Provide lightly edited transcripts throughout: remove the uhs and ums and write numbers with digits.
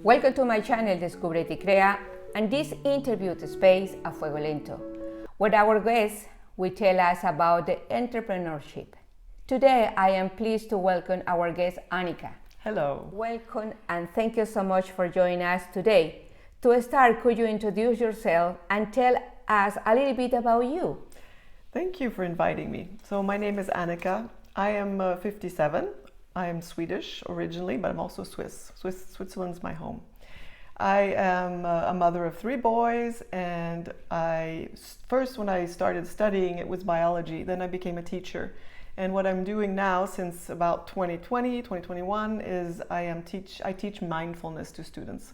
Welcome to my channel Descúbrete y Crea and this interviewed space a Fuego Lento, where our guests will tell us about the entrepreneurship. Today I am pleased to welcome our guest Annika. Hello. Welcome and thank you so much for joining us today. To start, could you introduce yourself and tell us a little bit about you? Thank you for inviting me. So my name is Annika. I am 57. I am Swedish originally, but I'm also Swiss. Switzerland's my home. I am a mother of 3 boys, and first when I started studying, it was biology. Then I became a teacher. And what I'm doing now since about 2021 is I teach mindfulness to students.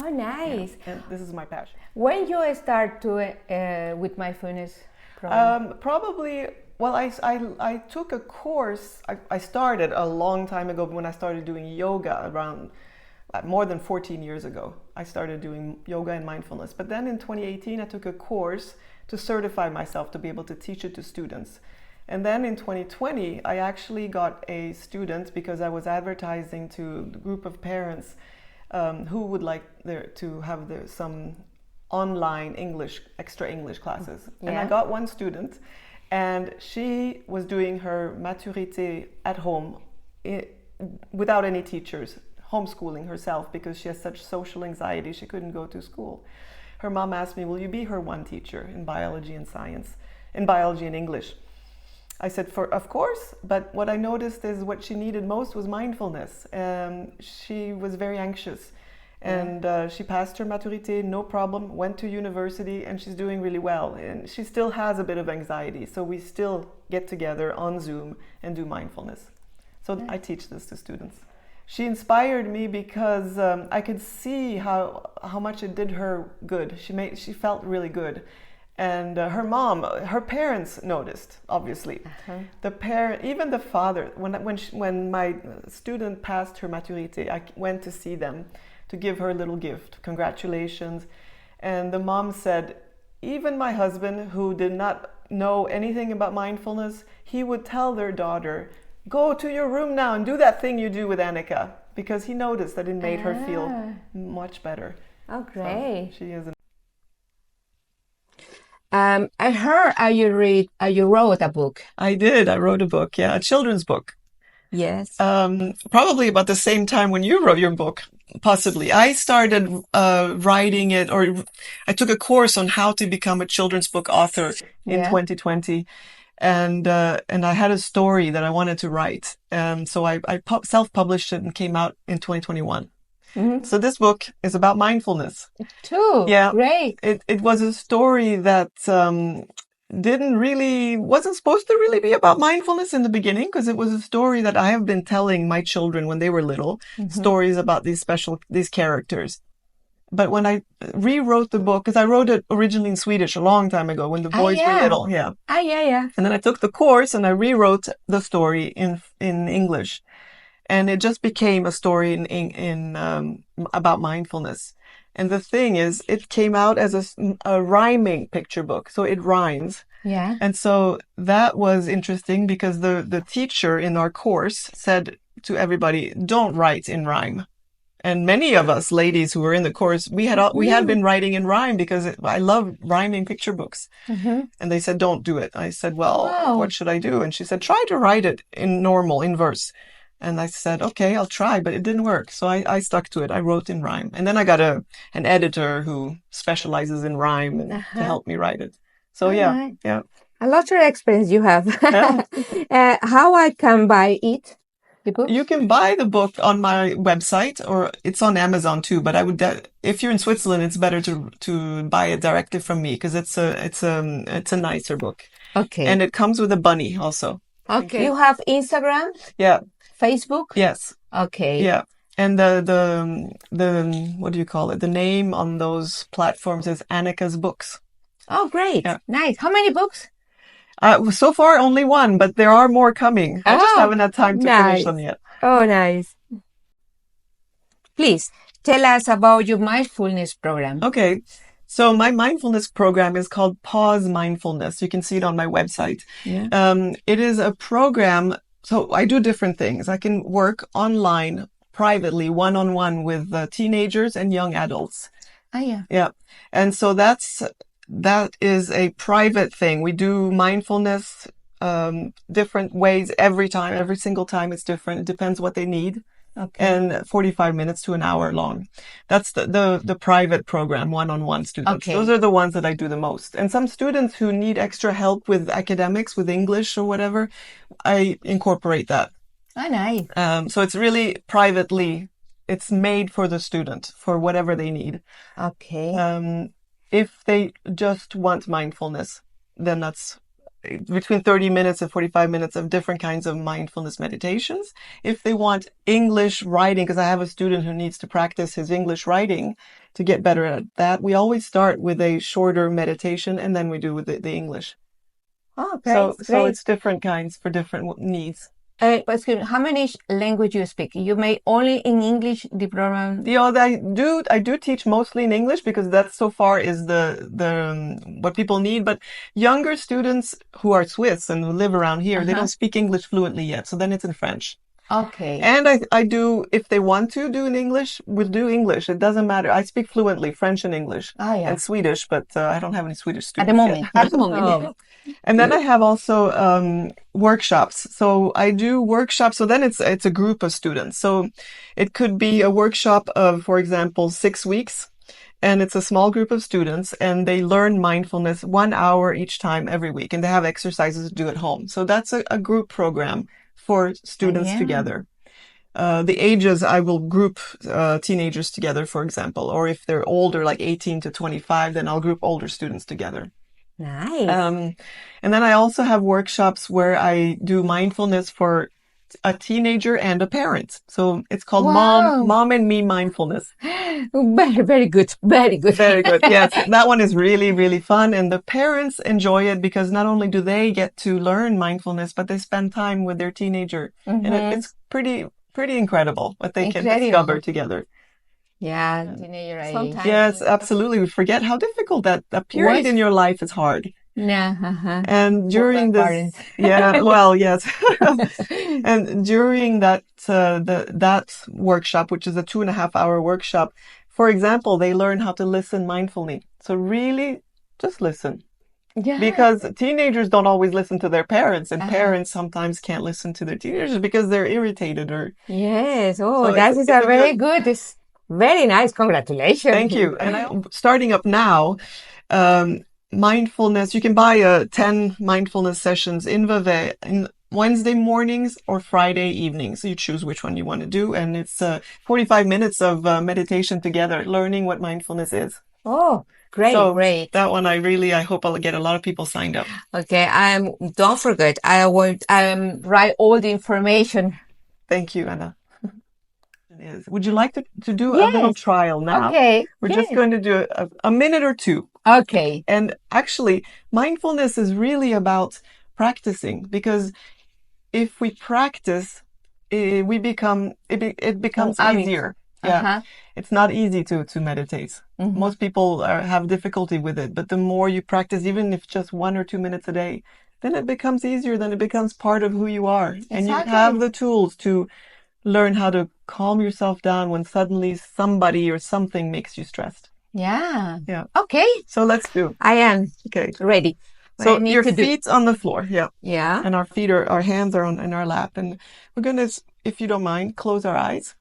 Oh, nice. Yeah, and this is my passion. When you start with mindfulness program? Probably. Well, I took a course. I started a long time ago when I started doing yoga around more than 14 years ago. I started doing yoga and mindfulness. But then in 2018, I took a course to certify myself to be able to teach it to students. And then in 2020, I actually got a student because I was advertising to a group of parents who would like to have some online extra English classes. Yeah. And I got one student. And she was doing her maturité at home without any teachers, homeschooling herself because she has such social anxiety she couldn't go to school. Her mom asked me, will you be her one teacher in biology and science, in biology and English? I said, of course, but what I noticed is what she needed most was mindfulness. She was very anxious. And she passed her maturité, no problem, went to university, and she's doing really well. And she still has a bit of anxiety, so we still get together on Zoom and do mindfulness. So I teach this to students. She inspired me because I could see how much it did her good. She felt really good. And her parents noticed, obviously. Even the father, when my student passed her maturité, I went to see them to give her a little gift, congratulations. And the mom said, even my husband, who did not know anything about mindfulness, he would tell their daughter, go to your room now and do that thing you do with Annika, because he noticed that it made her feel much better. Oh, great. So she is I heard you wrote a book. I did. I wrote a book, a children's book. Yes. Probably about the same time when you wrote your book, possibly. I started writing it, or I took a course on how to become a children's book author in 2020. And I had a story that I wanted to write. So I self-published it and came out in 2021. Mm-hmm. So this book is about mindfulness. Too. Yeah. Great. It was a story that wasn't supposed to really be about mindfulness in the beginning, because it was a story that I have been telling my children when they were little, stories about these characters. But when I rewrote the book, because I wrote it originally in Swedish a long time ago when the boys were little. And then I took the course and I rewrote the story in English. And it just became a story about mindfulness. And the thing is, it came out as a rhyming picture book. So it rhymes. Yeah. And so that was interesting because the teacher in our course said to everybody, don't write in rhyme. And many of us ladies who were in the course, we had been writing in rhyme because I love rhyming picture books. Mm-hmm. And they said, don't do it. I said, well, what should I do? And she said, try to write it in verse. And I said, okay, I'll try, but it didn't work. So I stuck to it. I wrote in rhyme. And then I got an editor who specializes in rhyme to help me write it. So yeah. A lot of experience you have. How I can buy it? The book? You can buy the book on my website, or it's on Amazon too. But if you're in Switzerland, it's better to buy it directly from me because it's a nicer book. Okay. And it comes with a bunny also. Okay. You have Instagram? Yeah. Facebook? Yes. Okay. Yeah. And the what do you call it? The name on those platforms is Annika's Books. Oh, great. Yeah. Nice. How many books? So far only one, but there are more coming. I just haven't had time to finish them yet. Oh, nice. Please tell us about your mindfulness program. Okay. So my mindfulness program is called Pause Mindfulness. You can see it on my website. Yeah. It is a program. So I do different things. I can work online privately, one-on-one with teenagers and young adults. Ah, yeah. Yeah. And so that is a private thing. We do mindfulness different ways every single time it's different. It depends what they need. Okay. And 45 minutes to an hour long. That's the private program, one-on-one students. Okay. Those are the ones that I do the most. And some students who need extra help with academics, with English or whatever, I incorporate that. Ah, nice. So it's really privately, it's made for the student, for whatever they need. Okay. If they just want mindfulness, then that's between 30 minutes and 45 minutes of different kinds of mindfulness meditations. If they want English writing, because I have a student who needs to practice his English writing to get better at that, we always start with a shorter meditation and then we do with the English. Oh, great. So it's different kinds for different needs. Excuse me, how many language you speak? You may only in English the program? I do teach mostly in English because that so far is the what people need. But younger students who are Swiss and who live around here, they don't speak English fluently yet. So then it's in French. Okay. And I do, if they want to do in English, we'll do English. It doesn't matter. I speak fluently French and English and Swedish, but I don't have any Swedish students at the moment. yet. At the moment. Oh. And then I have also workshops. So I do workshops. So then it's a group of students. So it could be a workshop of, for example, 6 weeks. And it's a small group of students and they learn mindfulness 1 hour each time every week. And they have exercises to do at home. So that's a group program for students together. The ages, I will group teenagers together, for example. Or if they're older, like 18 to 25, then I'll group older students together. Nice. And then I also have workshops where I do mindfulness for a teenager and a parent. So it's called Mom and Me Mindfulness. Very, very good. Very good. Very good. Yes. That one is really, really fun. And the parents enjoy it because not only do they get to learn mindfulness, but they spend time with their teenager. And it's pretty incredible what they can discover together. Yeah, teenager age. Yes, absolutely. We forget how difficult that period in your life is hard. Yeah. And during this, yes. And during that workshop, which is a 2.5-hour workshop, for example, they learn how to listen mindfully. So really just listen. Yeah. Because teenagers don't always listen to their parents, and parents sometimes can't listen to their teenagers because they're irritated or. Yes. Oh, so that is a very good. It's very nice. Congratulations. Thank you. And starting up now, mindfulness, you can buy 10 mindfulness sessions in Vevey in Wednesday mornings or Friday evenings. So you choose which one you want to do. And it's 45 minutes of meditation together, learning what mindfulness is. Oh, great, great. That one I hope I'll get a lot of people signed up. Okay. Don't forget, I will write all the information. Thank you, Anna. Would you like to do a little trial now? Okay. We're just going to do a minute or two. Okay. And actually, mindfulness is really about practicing, because if we practice, it becomes easier. Yeah. It's not easy to meditate. Most people have difficulty with it, but the more you practice, even if just 1 or 2 minutes a day, then it becomes easier, then it becomes part of who you are. Exactly. And you have the tools to learn how to calm yourself down when suddenly somebody or something makes you stressed. Yeah. Yeah. Okay. So let's do. I am. Okay. Ready. So your feet on the floor. Yeah. Yeah. And our hands are in our lap. And we're going to, if you don't mind, close our eyes.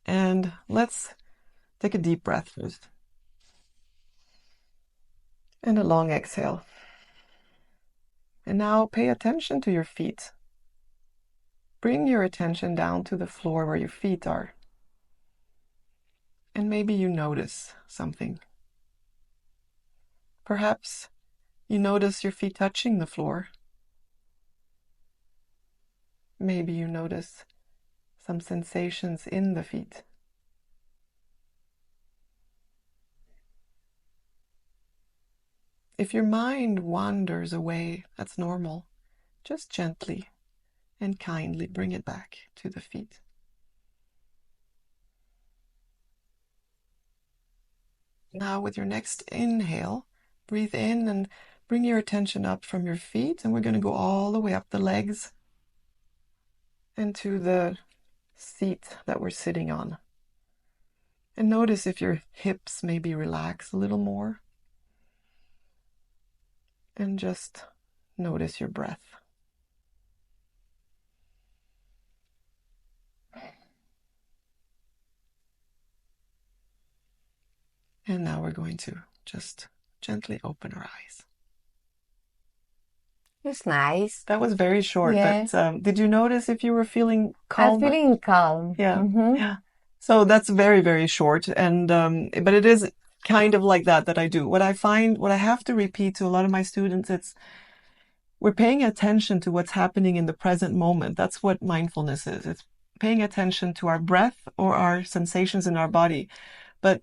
And let's take a deep breath first. And a long exhale. And now pay attention to your feet. Bring your attention down to the floor where your feet are. And maybe you notice something. Perhaps you notice your feet touching the floor. Maybe you notice some sensations in the feet. If your mind wanders away, that's normal. Just gently and kindly bring it back to the feet. Now with your next inhale, breathe in and bring your attention up from your feet, and we're going to go all the way up the legs and to the seat that we're sitting on. And notice if your hips maybe relax a little more. And just notice your breath. And now we're going to just gently open our eyes. It's nice. That was very short, Yeah. but did you notice if you were feeling calm? I'm feeling calm. Yeah, yeah. So that's very, very short, and but it is kind of like that I do. What I find, what I have to repeat to a lot of my students, it's we're paying attention to what's happening in the present moment. That's what mindfulness is. It's paying attention to our breath or our sensations in our body. But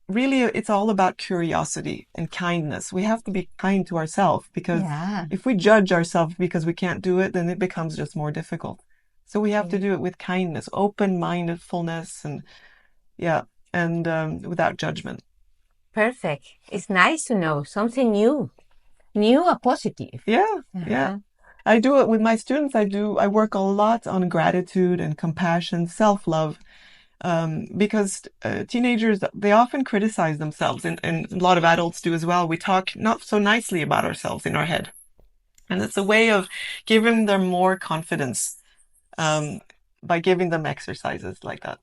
really, it's all about curiosity and kindness. We have to be kind to ourselves, because if we judge ourselves because we can't do it, then it becomes just more difficult. So we have to do it with kindness, open-mindedness, and without judgment. Perfect. It's nice to know something new or positive. Yeah. I do it with my students. I work a lot on gratitude and compassion, self-love. Because teenagers, they often criticize themselves, and a lot of adults do as well. We talk not so nicely about ourselves in our head. And it's a way of giving them more confidence by giving them exercises like that.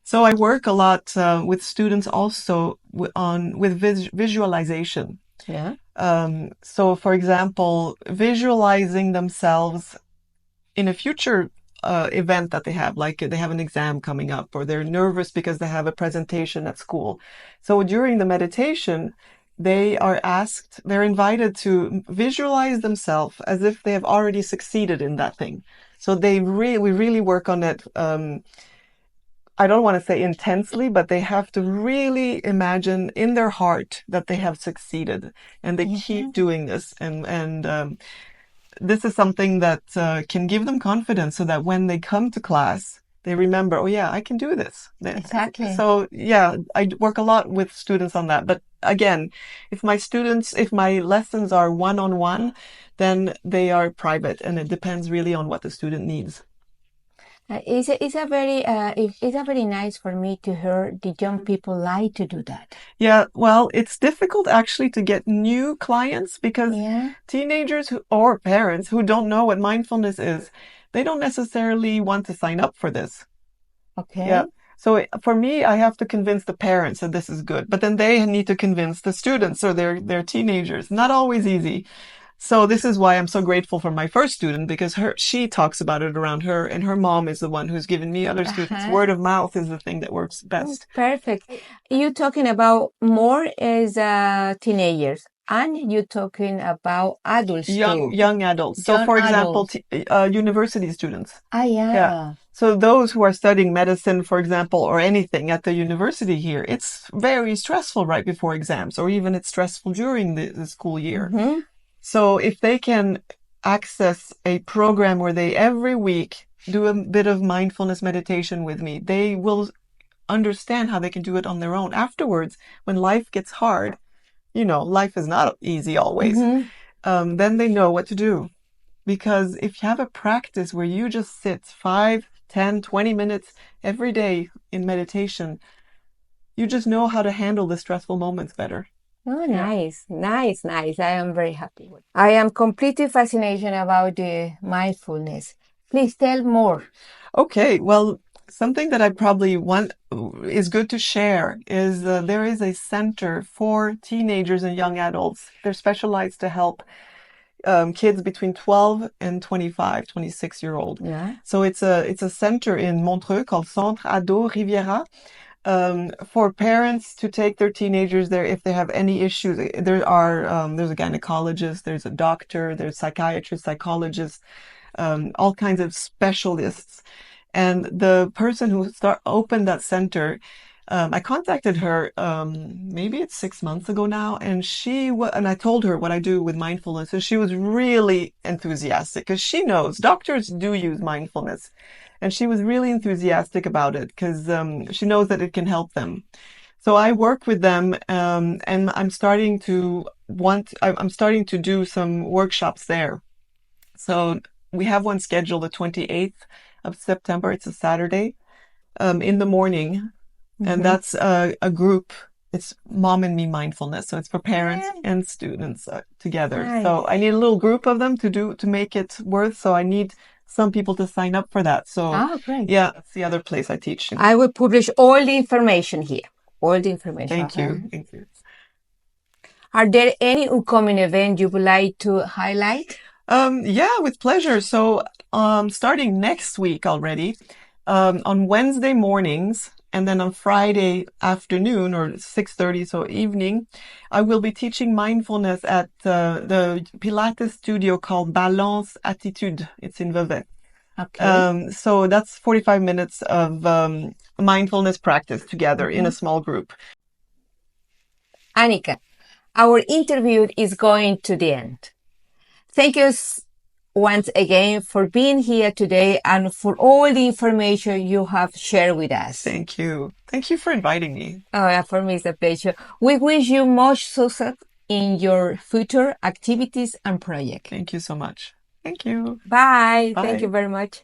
So I work a lot with students also with visualization. Yeah. So for example, visualizing themselves in a future event that they have, like they have an exam coming up, or they're nervous because they have a presentation at school. So during the meditation, they're invited to visualize themselves as if they have already succeeded in that thing. So we really work on it. I don't want to say intensely, but they have to really imagine in their heart that they have succeeded, and they keep doing this. And this is something that can give them confidence, so that when they come to class, they remember, oh yeah, I can do this. Exactly. So yeah, I work a lot with students on that. But again, if my lessons are one-on-one, then they are private, and it depends really on what the student needs. It's a very nice for me to hear the young people like to do that. Yeah, well, it's difficult actually to get new clients, because teenagers or parents who don't know what mindfulness is, they don't necessarily want to sign up for this. Okay. Yeah. So for me, I have to convince the parents that this is good, but then they need to convince the students or their teenagers. Not always easy. So this is why I'm so grateful for my first student, because she talks about it around her, and her mom is the one who's given me other students. Word of mouth is the thing that works best. Perfect. You're talking about more as teenagers, and you're talking about adults too. Young adults. So for example, university students. Yeah. So those who are studying medicine, for example, or anything at the university here, it's very stressful right before exams, or even it's stressful during the school year. Mm-hmm. So if they can access a program where they every week do a bit of mindfulness meditation with me, they will understand how they can do it on their own. Afterwards, when life gets hard, life is not easy always. Mm-hmm. Then they know what to do. Because if you have a practice where you just sit 5, 10, 20 minutes every day in meditation, you just know how to handle the stressful moments better. Oh, nice. I am very happy. I am completely fascinated about the mindfulness. Please tell more. Okay, well, something that I probably want is good to share is there is a center for teenagers and young adults. They're specialized to help kids between 12 and 25, 26-year-old. Yeah. So it's a center in Montreux called Centre Ado Riviera. For parents to take their teenagers there if they have any issues. There's a gynecologist, there's a doctor, there's psychiatrists, psychologists, all kinds of specialists. And the person who opened that center, I contacted her, maybe it's 6 months ago now, and I told her what I do with mindfulness, and she was really enthusiastic, because she knows doctors do use mindfulness. And she was really enthusiastic about it, because she knows that it can help them. So I work with them, and I'm starting to do some workshops there. So we have one scheduled the 28th of September. It's a Saturday, in the morning. And that's a group. It's Mom and Me Mindfulness. So it's for parents and students together. Nice. So I need a little group of them to make it worth. So I need some people to sign up for that. So Great. yeah, that's the other place I teach. I will publish all the information here. All the information. Thank you. Thank you. Are there any upcoming events you would like to highlight? Yeah, with pleasure. So starting next week already, on Wednesday mornings, and then on Friday afternoon or 6:30, so evening, I will be teaching mindfulness at the Pilates studio called Balance Attitude. It's in Vevey. Okay. So that's 45 minutes of mindfulness practice together in a small group. Annika, our interview is going to the end. Thank you once again for being here today and for all the information you have shared with us. Thank you. Thank you for inviting me. Oh, yeah, for me it's a pleasure. We wish you much success in your future activities and projects. Thank you so much. Thank you. Bye. Bye. Thank you very much.